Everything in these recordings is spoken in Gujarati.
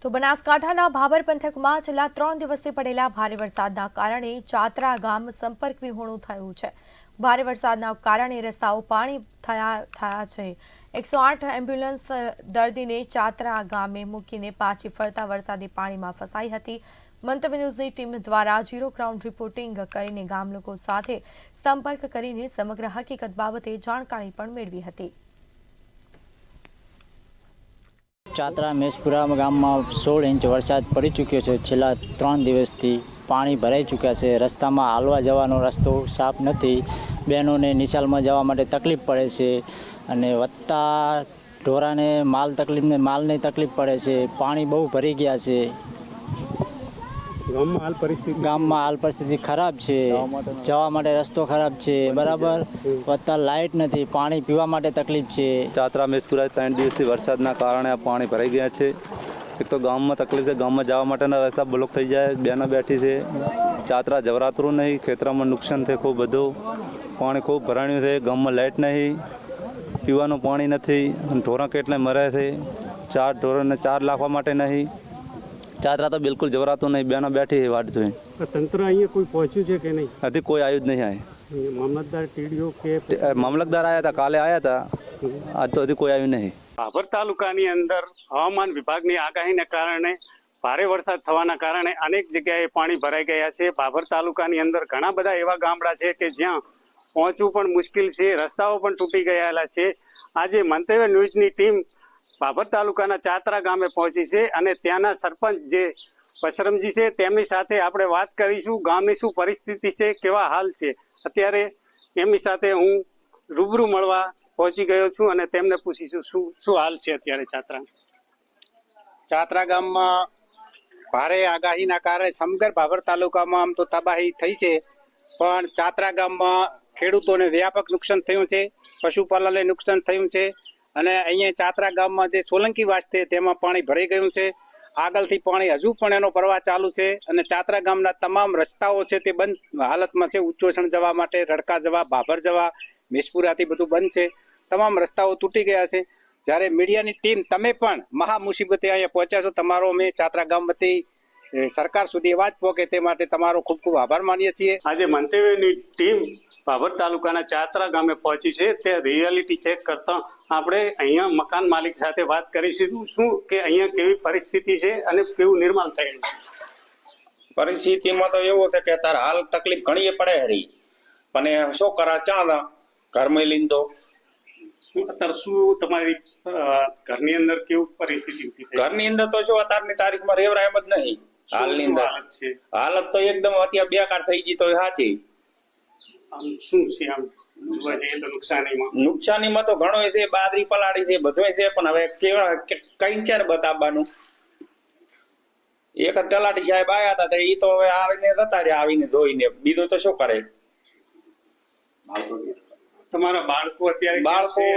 તો બનાસકાંઠાના ભાભર પંથકમાં છેલ્લા 3 દિવસથી પડેલા ભારે વરસાદના કારણે ચાત્રા ગામ સંપર્ક વિહોણું થયું છે। ભારે વરસાદના કારણે રસ્તાઓ પાણી થયા છે। 108 એમ્બ્યુલન્સ દર્દીને ચાત્રા ગામે મૂકીને પાછી ફરતા વરસાદી પાણીમાં ફસાઈ હતી। મંતવ્ય ન્યૂઝની ટીમ દ્વારા ઝીરો ગ્રાઉન્ડ રિપોર્ટિંગ કરીને ગામ લોકો સાથે સંપર્ક કરીને સમગ્ર હકીકત બાબતે જાણકારી પણ મેળવી હતી। ચાત્રા મેસપુરા ગામમાં 16 ઇંચ વરસાદ પડી ચૂક્યો છે। છેલ્લા 3 દિવસથી પાણી ભરાઈ ચૂક્યા છે। રસ્તામાં હાલવા જવાનો રસ્તો સાફ નથી। બહેનોને નિશાળમાં જવા માટે તકલીફ પડે છે અને વધતા ઢોરાને માલને તકલીફ પડે છે। પાણી બહુ ભરી ગયા છે। ગામમાં હાલ પરિસ્થિતિ ખરાબ છે। જવા માટે રસ્તો ખરાબ છે બરાબર। વધતા લાઇટ નથી, પાણી પીવા માટે તકલીફ છે। ચાત્રા મેસપુરા 3 દિવસથી વરસાદના કારણે આ પાણી ભરાઈ ગયા છે। એક તો ગામમાં તકલીફ છે, ગામમાં જવા માટેના રસ્તા બ્લોક થઈ જાય, બહેનો બેઠી છે। ચાત્રા જવરાતું નહીં, ખેતરમાં નુકસાન છે ખૂબ બધું। પાણી ખૂબ ભરાણ્યું છે, ગામમાં લાઇટ નહીં, પીવાનું પાણી નથી, ઢોરા કેટલાય મરે છે। 4 ઢોરોને 4 લાખવા માટે નહીં। ચાત્રા તો બિલકુલ જવરાતું નહીં, બહેનો બેઠી છે વાટ જોઈ। તંત્ર અહીંયા કોઈ પહોંચ્યું છે કે નહીં? હજી કોઈ આવ્યું જ નહીં। આય મામલતદાર, ટીડીઓ કે મામલતદાર આવ્યા હતા, કાલે આવ્યા હતા, આજ તો હજી કોઈ આવ્યું નહીં। ભાભર તાલુકાની અંદર હવામાન વિભાગની આગાહીને કારણે ભારે વરસાદ થવાના કારણે અનેક જગ્યાએ પાણી ભરાઈ ગયા છે। ભાભર તાલુકાની અંદર ઘણા બધા એવા ગામડા છે કે જ્યાં પહોંચવું પણ મુશ્કેલ છે, રસ્તાઓ પણ તૂટી ગયેલા છે। આજે મંતવ્ય ન્યૂઝની ટીમ ભાભર તાલુકાના ચાત્રા ગામે પહોંચી છે અને ત્યાંના સરપંચ જે પશરમજી છે તેમની સાથે આપણે વાત કરીશું। ગામની શું પરિસ્થિતિ છે, કેવા હાલ છે। અત્યારે એમની સાથે હું રૂબરૂ મળવા પહોંચી ગયો છું અને તેમને પૂછીશું શું હાલ છે અત્યારે ચાત્રા ગામમાં ભારે આગાહીના કારણે સમગ્ર ભાભર તાલુકામાં આમ તો તબાહી થઈ છે, પણ ચાત્રા ગામમાં ખેડૂતોને વ્યાપક નુકસાન થયું છે, પશુપાલનને નુકસાન થયું છે અને અહીંયા ચાત્રા ગામમાં જે સોલંકી વાસ છે તેમાં પાણી ભરાઈ ગયું છે। આગળથી પાણી હજુ પણ એનો પ્રવાહ ચાલુ છે અને ચાત્રા ગામના તમામ રસ્તાઓ છે તે બંધ હાલતમાં છે। ઉચ્ચોસણ જવા માટે, રડકા જવા, ભાભર જવા, મેસપુરાથી બધું બંધ છે। તમામ રસ્તાઓ તૂટી ગયા છે। જ્યારે મીડિયાની ટીમ તમે પણ મહા મુસીબતે અહીંયા પહોંચ્યા છો, તમારો અમે ચાત્રા ગામ વતી સરકાર સુધી અવાજ પહોંચે તે માટે તમારો ખૂબ ખૂબ આભાર માનીએ છીએ। આજે મંતવ્યની ટીમ ભાભર તાલુકાના ચાત્રા ગામે પહોંચી છે તે રિયાલિટી ચેક કરતા આપણે અહીંયા મકાન માલિક સાથે વાત કરીશું શું કે અહીંયા કેવી પરિસ્થિતિ છે અને કેવું નિર્માણ થયેલું છે। પરિસ્થિતિમાં તો એવું છે કે અત્યારે હાલ તકલીફ ઘણી પડે હરી, પણ શું કરા ચાંદા ઘરમાં લઈને તો અત્યારે શું તમારી ઘરની અંદર કેવું પરિસ્થિતિ ઊભી થઈ? ઘરની અંદર તો શું અત્યારની તારીખમાં રેવરાય એમ જ નહીં। હાલની અંદર હાલત તો એકદમ અત્યારે બેકાર થઈ ગઈ તો સાચી। શું છે આમ જોવા જઈએ તો નુકસાનીમાં તો ઘણો છે, બાદરી પલાળી છે, બધું છે, પણ હવે કેવા કઈ છે ને બતાવવાનું। એક તલાટી સાહેબ આવ્યા હતા તો એ તો હવે આવીને જતા રહ્યા, આવીને જોઈને, બીજું તો શું કરે। તમારા બાળકો અત્યારે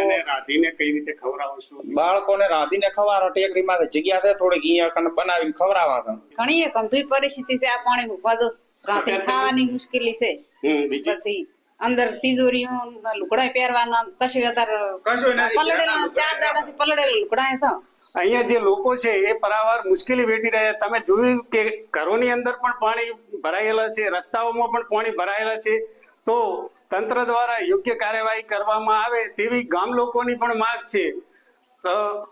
અને રાધીને કઈ રીતે ખવડાવો છો? બાળકોને રાધીને ખવડાવો, ટેકરીમાં જગ્યા છે થોડીક, અહીંયા બનાવીને ખવડાવવા છે। ઘણી ગંભીર પરિસ્થિતિ છે। આ પાણી બધું રાતે ખાવાની મુશ્કેલી છે। પછી અંદર તિજોરીઓ, લુગડા પહેરવાના કશું પલળેલા 4 દાડાથી પલળેલા લુગડા છે। અહીંયા જે લોકો છે એ પારાવાર મુશ્કેલી વેઠી રહ્યા। તમે જોયું કે ઘરોની અંદર પણ પાણી ભરાયેલા છે, રસ્તાઓમાં પણ પાણી ભરાયેલા છે। તો તંત્ર દ્વારા યોગ્ય કાર્યવાહી કરવામાં આવે તેવી ગામ લોકોની પણ માંગ છે।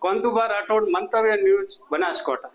કોંતુભા રાઠોડ, મંતવ્ય ન્યૂઝ, બનાસકાંઠા।